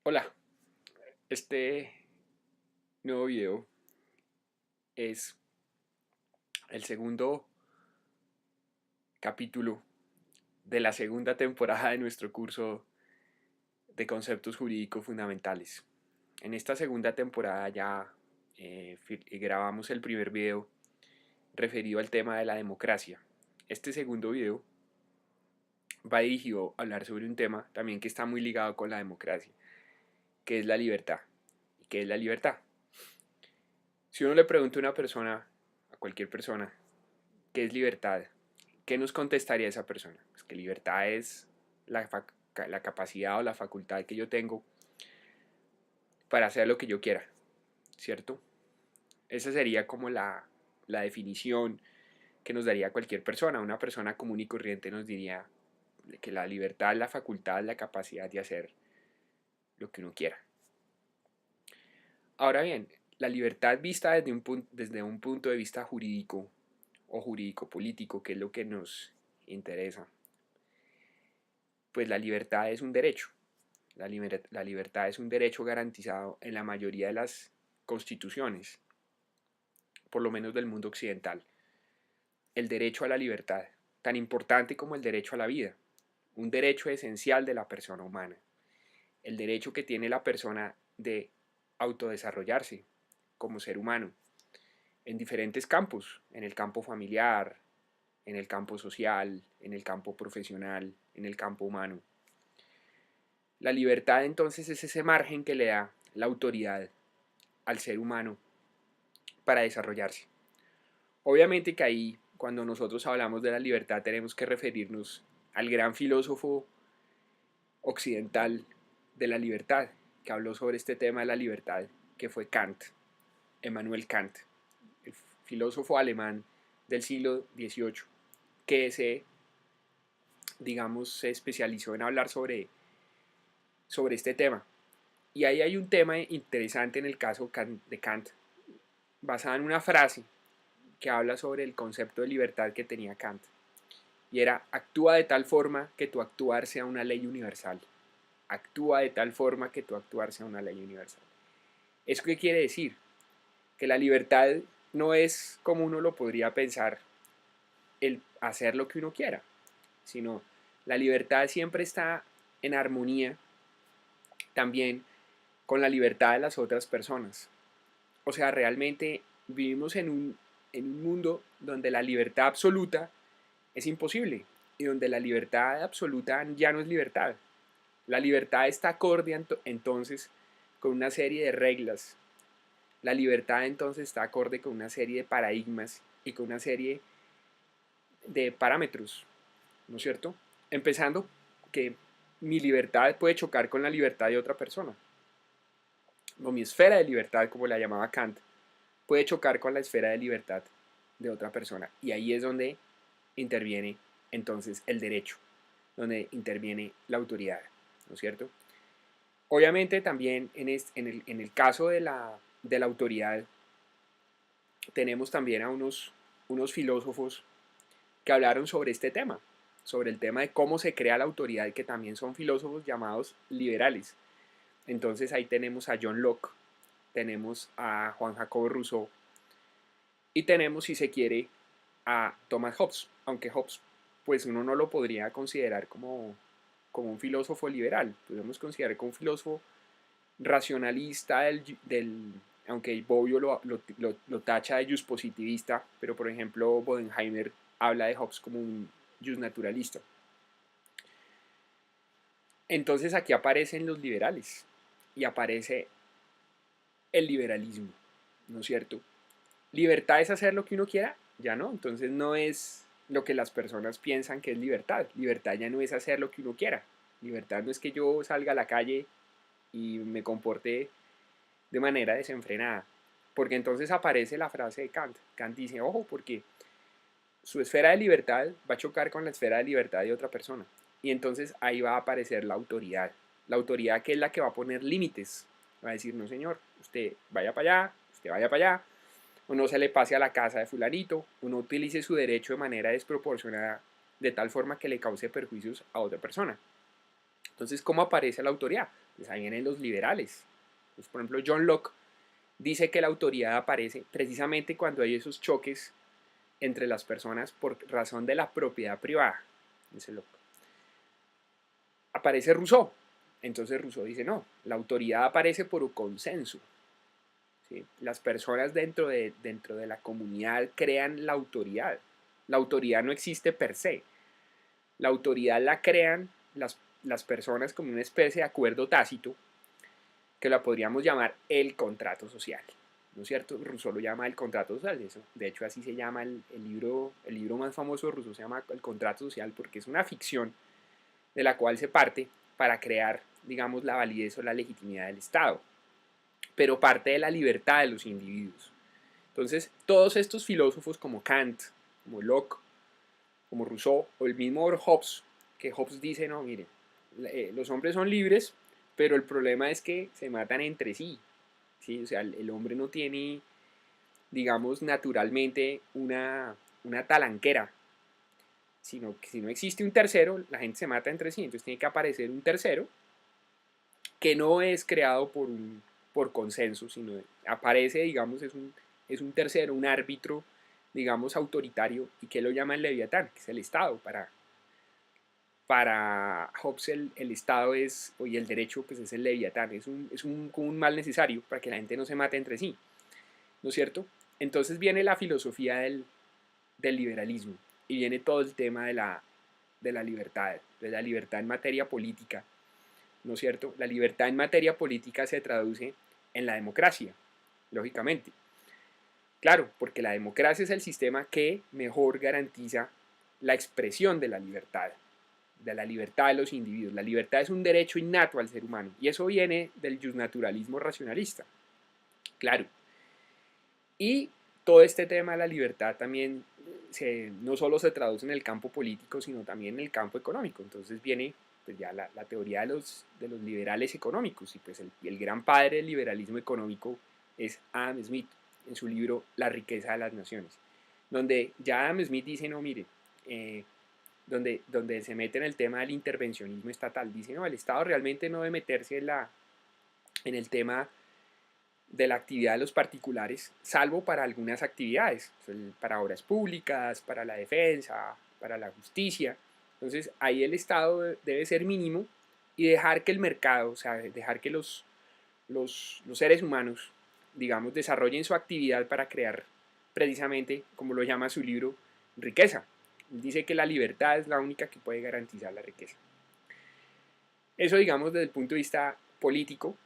Hola, este nuevo video es el segundo capítulo de la segunda temporada de nuestro curso de conceptos jurídicos fundamentales. En esta segunda temporada ya grabamos el primer video referido al tema de la democracia. Este segundo video va dirigido a hablar sobre un tema también que está muy ligado con la democracia, que es la libertad. ¿Y qué es la libertad? Si uno le pregunta a una persona, a cualquier persona, ¿qué es libertad? ¿Qué nos contestaría esa persona? Pues que libertad es la capacidad o la facultad que yo tengo para hacer lo que yo quiera, ¿cierto? Esa sería como la definición que nos daría cualquier persona. Una persona común y corriente nos diría que la libertad es la facultad, la capacidad de hacer lo que uno quiera. Ahora bien, la libertad vista desde un punto de vista jurídico o jurídico-político, que es lo que nos interesa, pues la libertad es un derecho. La libertad es un derecho garantizado en la mayoría de las constituciones, por lo menos del mundo occidental. El derecho a la libertad, tan importante como el derecho a la vida, un derecho esencial de la persona humana. El derecho que tiene la persona de autodesarrollarse como ser humano en diferentes campos, en el campo familiar, en el campo social, en el campo profesional, en el campo humano. La libertad entonces es ese margen que le da la autoridad al ser humano para desarrollarse. Obviamente que ahí, cuando nosotros hablamos de la libertad, tenemos que referirnos al gran filósofo occidental de la libertad, que habló sobre este tema de la libertad, que fue Kant, Emmanuel Kant, el filósofo alemán del siglo XVIII, que se especializó en hablar sobre este tema. Y ahí hay un tema interesante en el caso de Kant, basado en una frase que habla sobre el concepto de libertad que tenía Kant. Y era, actúa de tal forma que tu actuar sea una ley universal. Actúa de tal forma que tu actuar sea una ley universal. ¿Eso qué quiere decir? Que la libertad no es como uno lo podría pensar, el hacer lo que uno quiera, sino la libertad siempre está en armonía también con la libertad de las otras personas. O sea, realmente vivimos en un mundo donde la libertad absoluta es imposible y donde la libertad absoluta ya no es libertad. La libertad está acorde entonces con una serie de reglas. La libertad entonces está acorde con una serie de paradigmas y con una serie de parámetros, ¿no es cierto? Empezando que mi libertad puede chocar con la libertad de otra persona, o mi esfera de libertad, como la llamaba Kant, puede chocar con la esfera de libertad de otra persona. Y ahí es donde interviene entonces el derecho, donde interviene la autoridad, ¿no es cierto? Obviamente también en el caso de la autoridad tenemos también a unos filósofos que hablaron sobre este tema, sobre el tema de cómo se crea la autoridad, que también son filósofos llamados liberales. Entonces ahí tenemos a John Locke, tenemos a Juan Jacobo Rousseau y tenemos, si se quiere, a Thomas Hobbes, aunque Hobbes pues uno no lo podría considerar como un filósofo liberal, podemos considerar como un filósofo racionalista aunque Bobbio lo tacha de positivistas, pero por ejemplo Bodenheimer habla de Hobbes como un naturalista. Entonces aquí aparecen los liberales y aparece el liberalismo, ¿no es cierto? Libertad es hacer lo que uno quiera, ya no, entonces no es lo que las personas piensan que es libertad. Libertad ya no es hacer lo que uno quiera. Libertad no es que yo salga a la calle y me comporte de manera desenfrenada. Porque entonces aparece la frase de Kant. Kant dice, ojo, porque su esfera de libertad va a chocar con la esfera de libertad de otra persona. Y entonces ahí va a aparecer la autoridad. La autoridad que es la que va a poner límites. Va a decir, no señor, usted vaya para allá, usted vaya para allá, o no se le pase a la casa de fulanito, o no utilice su derecho de manera desproporcionada de tal forma que le cause perjuicios a otra persona. Entonces, ¿cómo aparece la autoridad? Pues ahí vienen los liberales. Pues, por ejemplo, John Locke dice que la autoridad aparece precisamente cuando hay esos choques entre las personas por razón de la propiedad privada, dice Locke. Aparece Rousseau. Entonces Rousseau dice, no, la autoridad aparece por consenso. ¿Sí? Las personas dentro de la comunidad crean la autoridad. La autoridad no existe per se. La autoridad la crean las personas como una especie de acuerdo tácito que la podríamos llamar el contrato social. ¿No es cierto? Rousseau lo llama el contrato social. Eso, de hecho, así se llama el libro más famoso de Rousseau, se llama El contrato social, porque es una ficción de la cual se parte para crear, digamos, la validez o la legitimidad del Estado, pero parte de la libertad de los individuos. Entonces, todos estos filósofos como Kant, como Locke, como Rousseau, o el mismo Hobbes, que Hobbes dice, no, miren, los hombres son libres, pero el problema es que se matan entre sí. ¿Sí? O sea, el hombre no tiene, digamos, naturalmente una talanquera, sino que si no existe un tercero, la gente se mata entre sí. Entonces tiene que aparecer un tercero que no es creado por consenso, sino aparece, digamos, es un tercero, un árbitro, digamos, autoritario, y que lo llama el Leviatán, que es el Estado. Para Hobbes el Estado es, y el derecho pues es el Leviatán, como un mal necesario para que la gente no se mate entre sí, ¿no es cierto? Entonces viene la filosofía del liberalismo y viene todo el tema de la libertad en materia política, ¿no es cierto? La libertad en materia política se traduce en la democracia, lógicamente. Claro, porque la democracia es el sistema que mejor garantiza la expresión de la libertad de los individuos. La libertad es un derecho innato al ser humano y eso viene del justnaturalismo racionalista. Claro. Y todo este tema de la libertad también no solo se traduce en el campo político, sino también en el campo económico. Entonces viene pues ya la teoría de los liberales económicos y pues el gran padre del liberalismo económico es Adam Smith en su libro La riqueza de las naciones, donde ya Adam Smith dice, no, mire, donde se mete en el tema del intervencionismo estatal, dice, no, el Estado realmente no debe meterse en el tema de la actividad de los particulares, salvo para algunas actividades, para obras públicas, para la defensa, para la justicia. Entonces ahí el Estado debe ser mínimo y dejar que el mercado, o sea, dejar que los seres humanos, digamos, desarrollen su actividad para crear precisamente, como lo llama su libro, riqueza. Dice que la libertad es la única que puede garantizar la riqueza. Eso, digamos, desde el punto de vista político.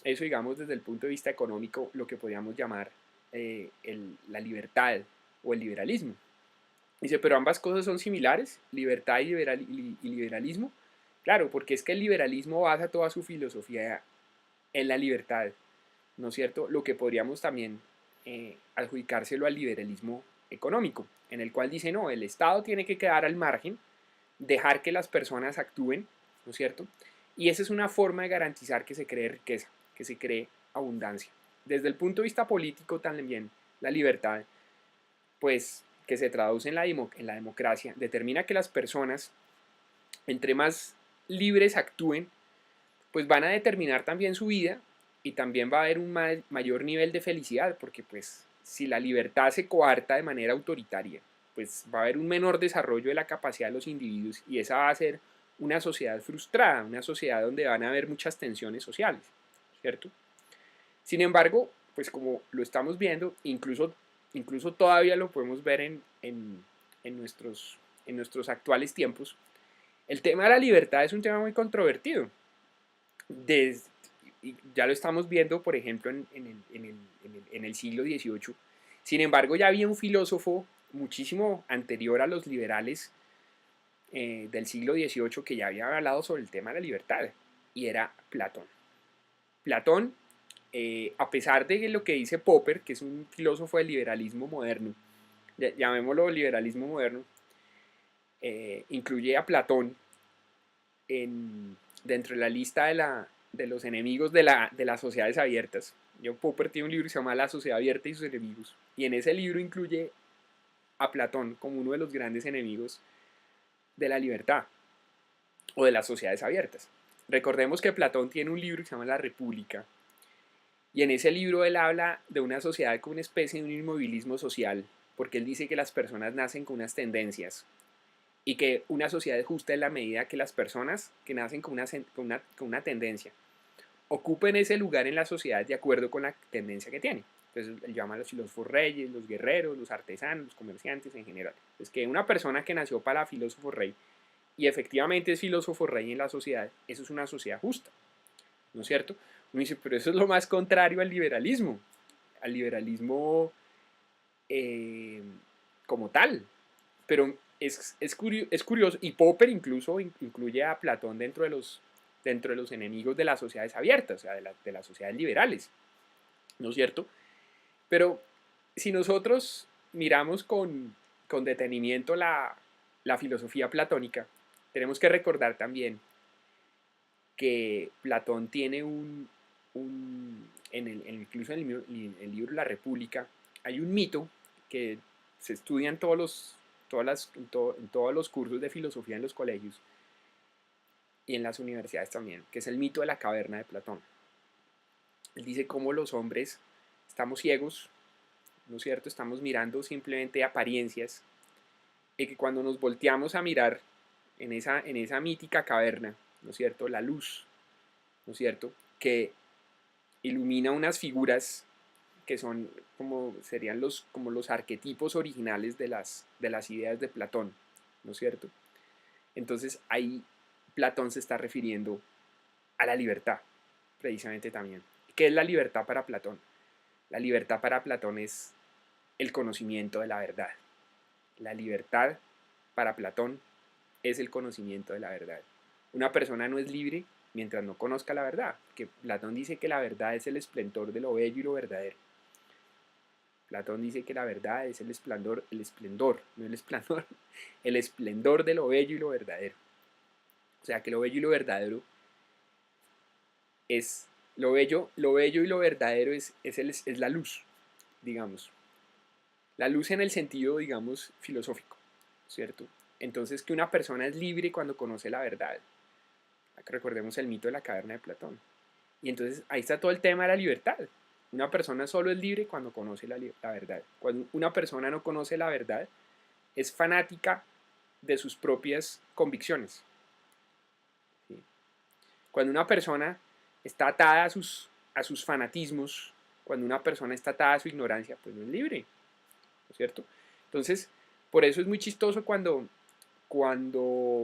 Eso, digamos, desde el punto de vista económico, lo que podríamos llamar la libertad o el liberalismo. Dice, pero ambas cosas son similares, libertad y liberalismo. Claro, porque es que el liberalismo basa toda su filosofía en la libertad, ¿no es cierto? Lo que podríamos también adjudicárselo al liberalismo económico, en el cual dice, no, el Estado tiene que quedar al margen, dejar que las personas actúen, ¿no es cierto? Y esa es una forma de garantizar que se cree riqueza, que se cree abundancia. Desde el punto de vista político también, la libertad, pues que se traduce en la democracia, determina que las personas, entre más libres actúen, pues van a determinar también su vida y también va a haber un mayor nivel de felicidad, porque pues si la libertad se coarta de manera autoritaria, pues va a haber un menor desarrollo de la capacidad de los individuos y esa va a ser una sociedad frustrada, una sociedad donde van a haber muchas tensiones sociales, ¿cierto? Sin embargo, pues como lo estamos viendo, incluso todavía lo podemos ver en nuestros actuales tiempos, el tema de la libertad es un tema muy controvertido. Desde, ya lo estamos viendo, por ejemplo, en el siglo XVIII. Sin embargo, ya había un filósofo muchísimo anterior a los liberales del siglo XVIII que ya había hablado sobre el tema de la libertad, y era Platón. Platón, a pesar de lo que dice Popper, que es un filósofo del liberalismo moderno, llamémoslo liberalismo moderno, incluye a Platón dentro de la lista de los enemigos de las sociedades abiertas. John Popper tiene un libro que se llama La sociedad abierta y sus enemigos, y en ese libro incluye a Platón como uno de los grandes enemigos de la libertad o de las sociedades abiertas. Recordemos que Platón tiene un libro que se llama La República, y en ese libro él habla de una sociedad con una especie de un inmovilismo social, porque él dice que las personas nacen con unas tendencias y que una sociedad es justa en la medida que las personas que nacen con una tendencia ocupen ese lugar en la sociedad de acuerdo con la tendencia que tienen. Entonces él llama a los filósofos reyes, los guerreros, los artesanos, los comerciantes en general. Es que una persona que nació para filósofo rey y efectivamente es filósofo rey en la sociedad, eso es una sociedad justa, ¿no es cierto? Uno dice, pero eso es lo más contrario al liberalismo eh, como tal. Pero es curioso, y Popper incluso incluye a Platón dentro de los enemigos de las sociedades abiertas, o sea, de las sociedades liberales, ¿no es cierto? Pero si nosotros miramos con detenimiento la filosofía platónica, tenemos que recordar también que Platón tiene incluso en el libro La República, hay un mito que se estudia en todos los cursos de filosofía en los colegios y en las universidades también, que es el mito de la caverna de Platón. Él dice cómo los hombres estamos ciegos, ¿no es cierto? Estamos mirando simplemente apariencias y que cuando nos volteamos a mirar en esa mítica caverna, ¿no es cierto? La luz, ¿no es cierto? Que ilumina unas figuras que son serían como los arquetipos originales de las ideas de Platón, ¿no es cierto? Entonces ahí Platón se está refiriendo a la libertad, precisamente también. ¿Qué es la libertad para Platón? La libertad para Platón es el conocimiento de la verdad. La libertad para Platón es el conocimiento de la verdad. Una persona no es libre mientras no conozca la verdad, que Platón dice que la verdad es el esplendor de lo bello y lo verdadero. Platón dice que la verdad es el esplendor, no el esplendor, el esplendor de lo bello y lo verdadero. O sea que lo bello y lo verdadero es, lo bello y lo verdadero es la luz, digamos. La luz en el sentido, digamos, filosófico, ¿cierto? Entonces que una persona es libre cuando conoce la verdad. Recordemos el mito de la caverna de Platón. Y entonces ahí está todo el tema de la libertad. Una persona solo es libre cuando conoce la verdad. Cuando una persona no conoce la verdad, es fanática de sus propias convicciones. ¿Sí? Cuando una persona está atada a sus fanatismos, cuando una persona está atada a su ignorancia, pues no es libre, ¿no es cierto? Entonces, por eso es muy chistoso cuando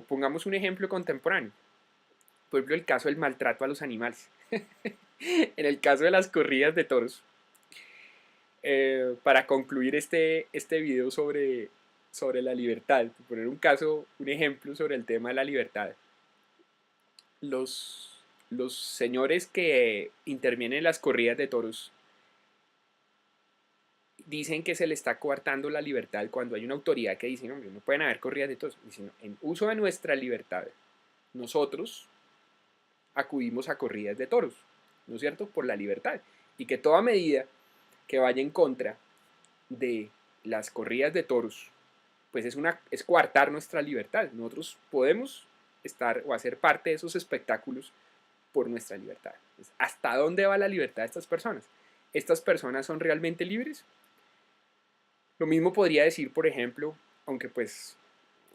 pongamos un ejemplo contemporáneo. Por ejemplo, el caso del maltrato a los animales. En el caso de las corridas de toros, para concluir este video sobre la libertad, poner un ejemplo sobre el tema de la libertad. Los señores que intervienen en las corridas de toros dicen que se le está coartando la libertad cuando hay una autoridad que dice, no pueden haber corridas de toros. Dicen, en uso de nuestra libertad, nosotros acudimos a corridas de toros, ¿no es cierto? Por la libertad. Y que toda medida que vaya en contra de las corridas de toros, pues es coartar nuestra libertad. Nosotros podemos estar o hacer parte de esos espectáculos por nuestra libertad. ¿Hasta dónde va la libertad de estas personas? ¿Estas personas son realmente libres? Lo mismo podría decir, por ejemplo, aunque pues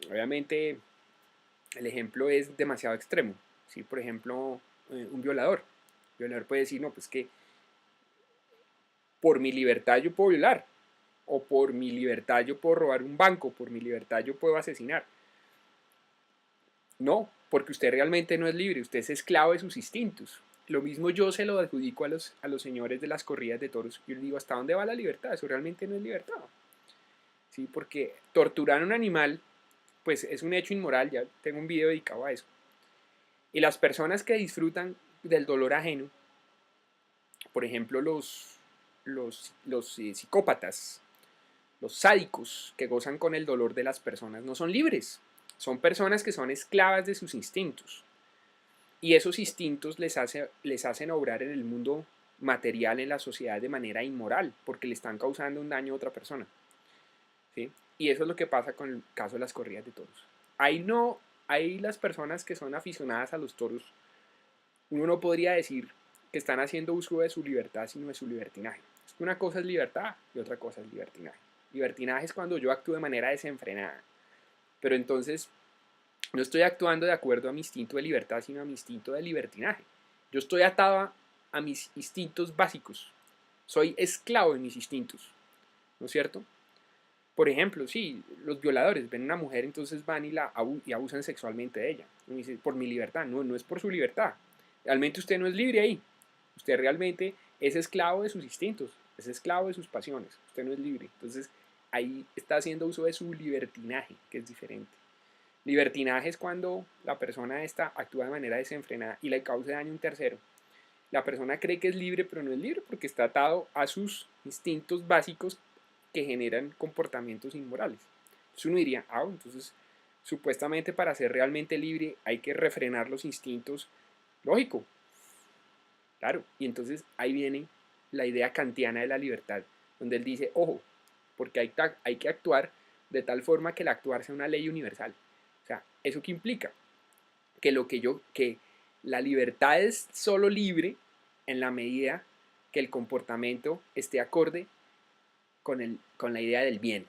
obviamente el ejemplo es demasiado extremo. ¿Sí? Por ejemplo, un violador. Un violador puede decir, no, pues que por mi libertad yo puedo violar, o por mi libertad yo puedo robar un banco, por mi libertad yo puedo asesinar. No, porque usted realmente no es libre, usted es esclavo de sus instintos. Lo mismo yo se lo adjudico a los señores de las corridas de toros. Yo les digo, ¿hasta dónde va la libertad? Eso realmente no es libertad. ¿Sí? Porque torturar a un animal, pues es un hecho inmoral, ya tengo un video dedicado a eso. Y las personas que disfrutan del dolor ajeno, por ejemplo los psicópatas, los sádicos que gozan con el dolor de las personas, no son libres. Son personas que son esclavas de sus instintos. Y esos instintos les hacen obrar en el mundo material, en la sociedad, de manera inmoral, porque le están causando un daño a otra persona. ¿Sí? Y eso es lo que pasa con el caso de las corridas de toros. Ahí no, hay las personas que son aficionadas a los toros, uno no podría decir que están haciendo uso de su libertad, sino de su libertinaje. Una cosa es libertad y otra cosa es libertinaje. Libertinaje es cuando yo actúo de manera desenfrenada, pero entonces no estoy actuando de acuerdo a mi instinto de libertad, sino a mi instinto de libertinaje. Yo estoy atado a mis instintos básicos. Soy esclavo de mis instintos, ¿no es cierto? Por ejemplo, sí, los violadores ven a una mujer, entonces van y abusan sexualmente de ella. Y dice, por mi libertad. No, no es por su libertad. Realmente usted no es libre ahí. Usted realmente es esclavo de sus instintos, es esclavo de sus pasiones. Usted no es libre. Entonces, ahí está haciendo uso de su libertinaje, que es diferente. Libertinaje es cuando la persona esta actúa de manera desenfrenada y le causa daño a un tercero. La persona cree que es libre, pero no es libre porque está atado a sus instintos básicos que generan comportamientos inmorales. Entonces uno diría, entonces supuestamente para ser realmente libre hay que refrenar los instintos. Lógico, claro. Y entonces ahí viene la idea kantiana de la libertad, donde él dice, ojo, porque hay que actuar de tal forma que el actuar sea una ley universal. O sea, ¿eso qué implica? Que la libertad es solo libre en la medida que el comportamiento esté acorde con la idea del bien.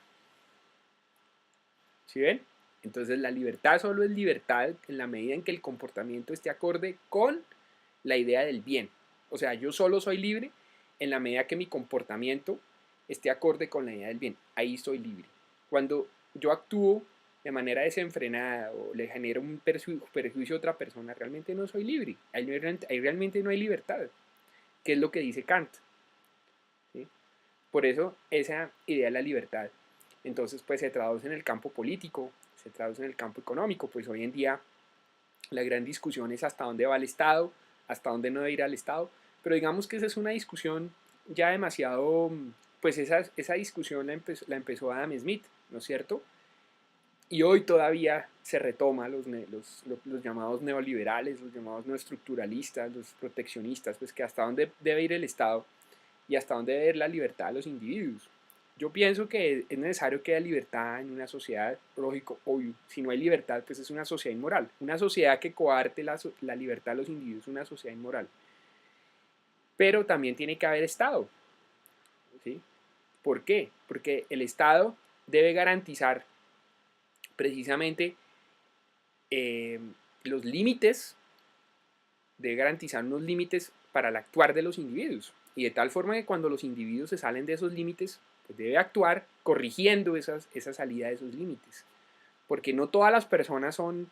¿Sí ven? Entonces la libertad solo es libertad en la medida en que el comportamiento esté acorde con la idea del bien. O sea, yo solo soy libre en la medida que mi comportamiento esté acorde con la idea del bien. Ahí soy libre. Cuando yo actúo de manera desenfrenada o le genero un perjuicio a otra persona, realmente no soy libre. Ahí realmente no hay libertad, que es lo que dice Kant. ¿Sí? Por eso esa idea de la libertad, entonces pues se traduce en el campo político, se traduce en el campo económico, pues hoy en día la gran discusión es hasta dónde va el Estado, hasta dónde no debe ir al Estado, pero digamos que esa es una discusión ya demasiado, pues esa discusión la empezó Adam Smith, ¿no es cierto? Y hoy todavía se retoma los llamados neoliberales, los llamados neoestructuralistas, los proteccionistas, pues que hasta dónde debe ir el Estado y hasta dónde debe ir la libertad de los individuos. Yo pienso que es necesario que haya libertad en una sociedad, lógico, obvio. Si no hay libertad, pues es una sociedad inmoral. Una sociedad que coarte la libertad de los individuos es una sociedad inmoral. Pero también tiene que haber Estado. ¿Sí? ¿Por qué? Porque el Estado debe garantizar precisamente eh, los límites, debe garantizar unos límites para el actuar de los individuos. Y de tal forma que cuando los individuos se salen de esos límites, pues debe actuar corrigiendo esa salida de esos límites. Porque no todas las personas son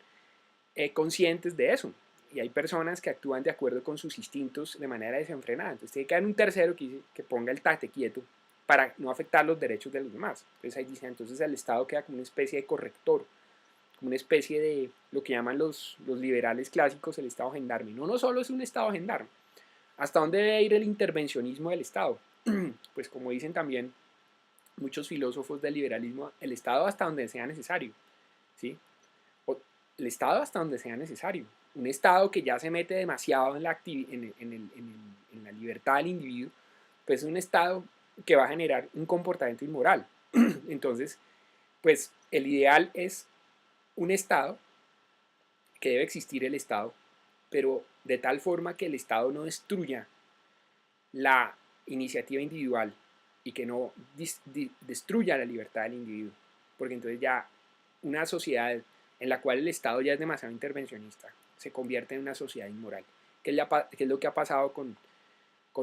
conscientes de eso. Y hay personas que actúan de acuerdo con sus instintos de manera desenfrenada. Entonces tiene que haber un tercero que ponga el tate quieto para no afectar los derechos de los demás. Entonces ahí dicen, entonces el Estado queda como una especie de corrector, como una especie de lo que llaman los liberales clásicos el Estado gendarme. No solo es un Estado gendarme. ¿Hasta dónde debe ir el intervencionismo del Estado? Pues como dicen también muchos filósofos del liberalismo, el Estado hasta donde sea necesario. ¿Sí? El Estado hasta donde sea necesario. Un Estado que ya se mete demasiado en la libertad del individuo, pues es un Estado que va a generar un comportamiento inmoral. Entonces, pues el ideal es un Estado, que debe existir el Estado, pero de tal forma que el Estado no destruya la iniciativa individual y que no destruya la libertad del individuo, porque entonces ya una sociedad en la cual el Estado ya es demasiado intervencionista se convierte en una sociedad inmoral, que es lo que ha pasado con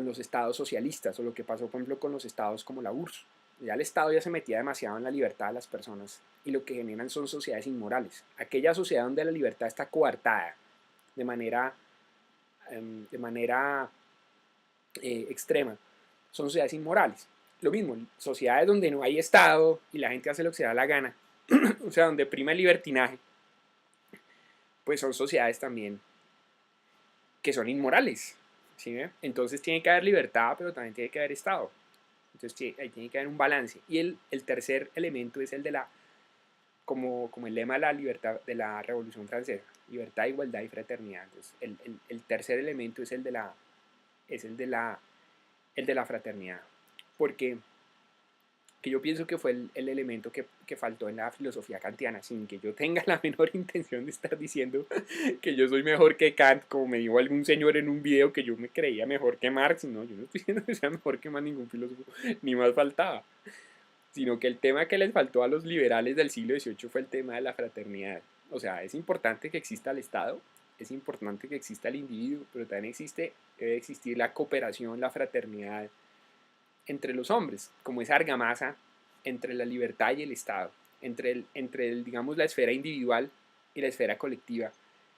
los estados socialistas o lo que pasó por ejemplo con los estados como la URSS. Ya el Estado ya se metía demasiado en la libertad de las personas y lo que generan son sociedades inmorales. Aquella sociedad donde la libertad está coartada de manera extrema son sociedades inmorales. Lo mismo, sociedades donde no hay Estado y la gente hace lo que se da la gana, o sea, donde prima el libertinaje, pues son sociedades también que son inmorales. ¿Sí? Entonces tiene que haber libertad, pero también tiene que haber Estado. Entonces ahí tiene que haber un balance. Y el tercer elemento es el de como el lema de la libertad de la Revolución Francesa, libertad, igualdad y fraternidad. Entonces, el tercer elemento es el de la fraternidad. Porque que yo pienso que fue el elemento que faltó en la filosofía kantiana, sin que yo tenga la menor intención de estar diciendo que yo soy mejor que Kant, como me dijo algún señor en un video que yo me creía mejor que Marx. No, yo no estoy diciendo que sea mejor que más ningún filósofo, ni más faltaba, sino que el tema que les faltó a los liberales del siglo XVIII fue el tema de la fraternidad. O sea, es importante que exista el Estado, es importante que exista el individuo, pero también debe existir la cooperación, la fraternidad entre los hombres, como esa argamasa entre la libertad y el Estado, digamos, la esfera individual y la esfera colectiva.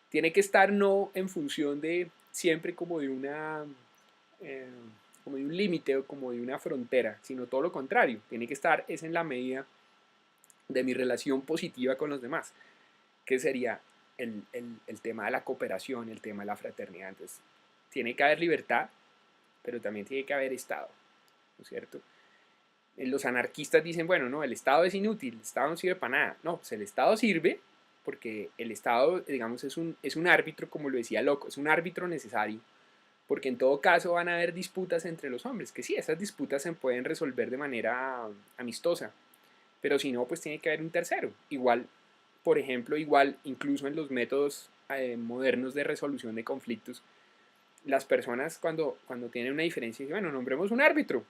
Tiene que estar no en función de siempre como de eh, como de un límite o como de una frontera, sino todo lo contrario. Tiene que estar es en la medida de mi relación positiva con los demás, que sería el tema de la cooperación, el tema de la fraternidad. Entonces, tiene que haber libertad, pero también tiene que haber Estado, ¿no es cierto? Los anarquistas dicen, bueno, no, el Estado es inútil, el Estado no sirve para nada. No, pues el Estado sirve porque el Estado, digamos, es un árbitro, como lo decía Loco, es un árbitro necesario, porque en todo caso van a haber disputas entre los hombres, que sí, esas disputas se pueden resolver de manera amistosa, pero si no, pues tiene que haber un tercero. Igual, por ejemplo, igual, incluso en los métodos modernos de resolución de conflictos, las personas cuando tienen una diferencia dicen, bueno, nombremos un árbitro,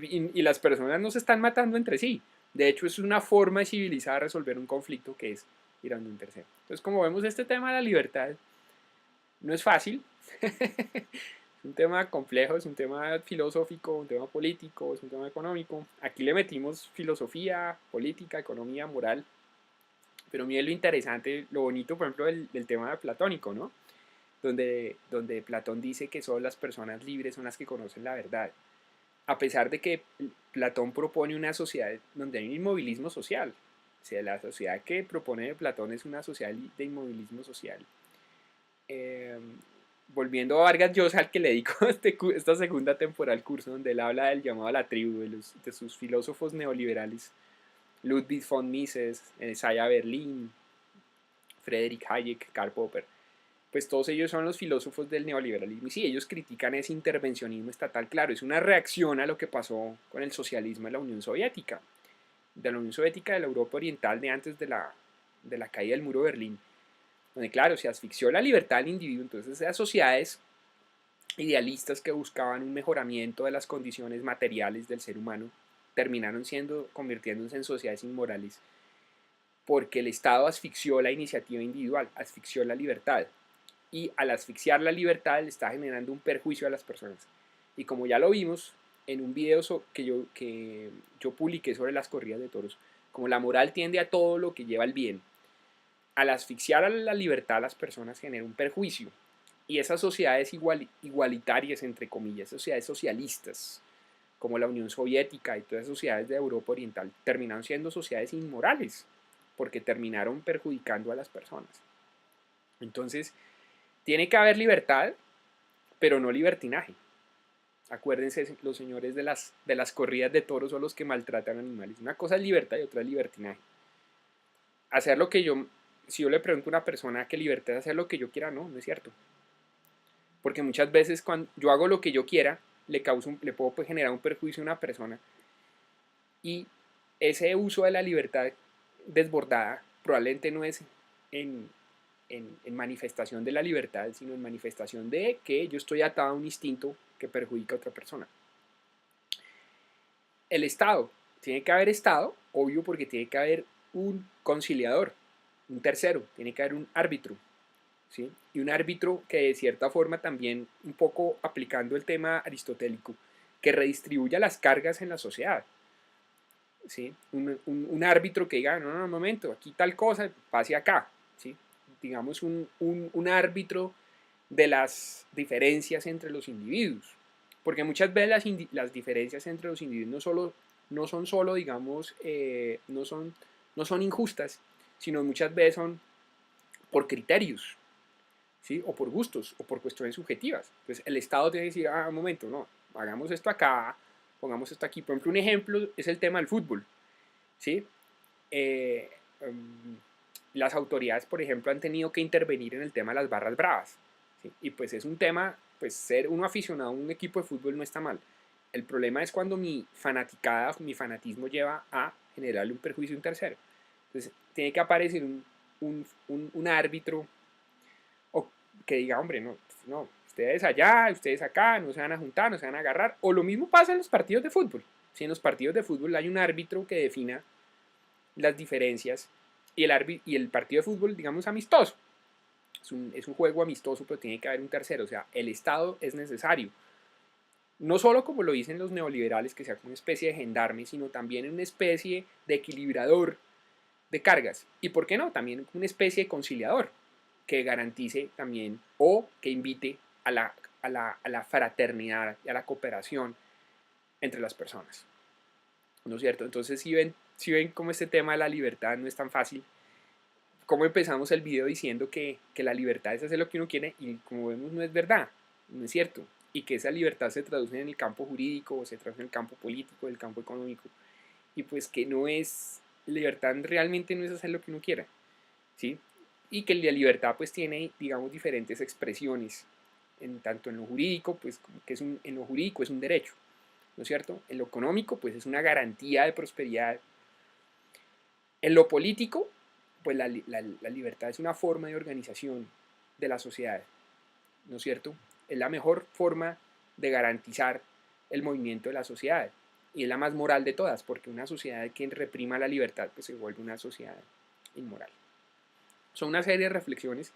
y las personas no se están matando entre sí. De hecho, es una forma civilizada de resolver un conflicto, que es ir a un tercero. Entonces, como vemos, este tema de la libertad no es fácil. Es un tema complejo, es un tema filosófico, un tema político, es un tema económico. Aquí le metimos filosofía, política, economía, moral. Pero miren lo interesante, lo bonito, por ejemplo, del tema platónico, ¿no? Donde Platón dice que solo las personas libres son las que conocen la verdad. A pesar de que Platón propone una sociedad donde hay un inmovilismo social. O sea, la sociedad que propone Platón es una sociedad de inmovilismo social. Eh, Volviendo a Vargas Llosa, al que le dedico esta segunda temporada del curso, donde él habla del llamado a la tribu, de sus filósofos neoliberales, Ludwig von Mises, Isaiah Berlin, Friedrich Hayek, Karl Popper, pues todos ellos son los filósofos del neoliberalismo y sí, ellos critican ese intervencionismo estatal, claro, es una reacción a lo que pasó con el socialismo de la Unión Soviética, de la Europa Oriental de antes de la caída del muro de Berlín, donde claro, se asfixió la libertad del individuo, entonces esas sociedades idealistas que buscaban un mejoramiento de las condiciones materiales del ser humano terminaron convirtiéndose en sociedades inmorales porque el Estado asfixió la iniciativa individual, asfixió la libertad, y al asfixiar la libertad le está generando un perjuicio a las personas. Y como ya lo vimos en un video que yo publiqué sobre las corridas de toros, como la moral tiende a todo lo que lleva al bien, al asfixiar a la libertad a las personas genera un perjuicio. Y esas sociedades igualitarias, entre comillas, sociedades socialistas, como la Unión Soviética y todas las sociedades de Europa Oriental, terminaron siendo sociedades inmorales, porque terminaron perjudicando a las personas. Entonces, tiene que haber libertad, pero no libertinaje. Acuérdense, los señores de las corridas de toros son los que maltratan animales. Una cosa es libertad y otra es libertinaje. Hacer lo que yo, si yo le pregunto a una persona que libertad es hacer lo que yo quiera, no, no es cierto. Porque muchas veces cuando yo hago lo que yo quiera, le puedo generar un perjuicio a una persona. Y ese uso de la libertad desbordada probablemente no es en, en manifestación de la libertad, sino en manifestación de que yo estoy atado a un instinto que perjudica a otra persona. El Estado, tiene que haber Estado, obvio, porque tiene que haber un conciliador, un tercero, tiene que haber un árbitro, ¿sí? Y un árbitro que de cierta forma también, un poco aplicando el tema aristotélico, que redistribuya las cargas en la sociedad, ¿sí? Un árbitro que diga, no, no, un momento, aquí tal cosa, pase acá, ¿sí? Digamos un árbitro de las diferencias entre los individuos. Porque muchas veces las diferencias entre los individuos no son solo, digamos, no son injustas, sino muchas veces son por criterios, ¿sí? O por gustos, o por cuestiones subjetivas. Entonces el Estado tiene que decir, ah, un momento, no, hagamos esto acá, pongamos esto aquí. Por ejemplo, un ejemplo es el tema del fútbol, ¿sí? Eh, um, las autoridades, por ejemplo, han tenido que intervenir en el tema de las barras bravas, ¿sí? Y pues es un tema, pues ser uno aficionado a un equipo de fútbol no está mal, El problema es cuando mi fanaticada, mi fanatismo lleva a generarle un perjuicio a un tercero. Entonces, tiene que aparecer un árbitro o que diga, hombre, no, no, ustedes allá, ustedes acá, no se van a juntar, no se van a agarrar. O lo mismo pasa en los partidos de fútbol. Si en los partidos de fútbol hay un árbitro que defina las diferencias y el partido de fútbol, digamos, amistoso. Es un juego amistoso, pero tiene que haber un tercero. O sea, el Estado es necesario. No solo como lo dicen los neoliberales, que sea una especie de gendarme, sino también una especie de equilibrador de cargas. Y por qué no, también una especie de conciliador que garantice también o que invite a la fraternidad y a la cooperación entre las personas. ¿No es cierto? Entonces, si ven cómo este tema de la libertad no es tan fácil, cómo empezamos el video diciendo que la libertad es hacer lo que uno quiere y como vemos no es verdad, no es cierto. Y que esa libertad se traduce en el campo jurídico, o se traduce en el campo político, en el campo económico. Y pues que no es, libertad realmente no es hacer lo que uno quiera, ¿sí? Y que la libertad pues tiene, digamos, diferentes expresiones, tanto en lo jurídico, pues que en lo jurídico es un derecho, ¿no es cierto? En lo económico, pues es una garantía de prosperidad. En lo político, pues la libertad es una forma de organización de la sociedad, ¿no es cierto? Es la mejor forma de garantizar el movimiento de la sociedad y es la más moral de todas, porque una sociedad que reprima la libertad pues se vuelve una sociedad inmoral. Son una serie de reflexiones.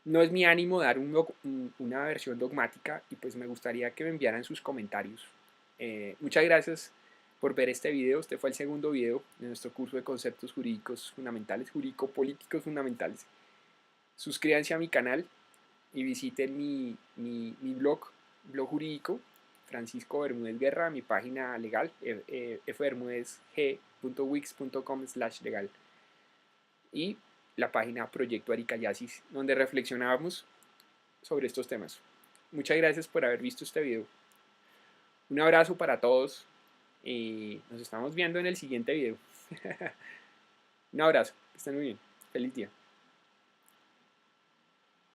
No es mi ánimo dar una versión dogmática y pues me gustaría que me enviaran sus comentarios. Muchas gracias por ver este video. Este fue el segundo video de nuestro curso de conceptos jurídicos fundamentales, jurídico-políticos fundamentales. Suscríbanse a mi canal y visiten mi blog jurídico, Francisco Bermúdez Guerra, mi página legal, fbermudezg.wix.com/legal, y la página Proyecto Aricayasis, donde reflexionábamos sobre estos temas. Muchas gracias por haber visto este video. Un abrazo para todos y nos estamos viendo en el siguiente video. Un abrazo, que estén muy bien. Feliz día.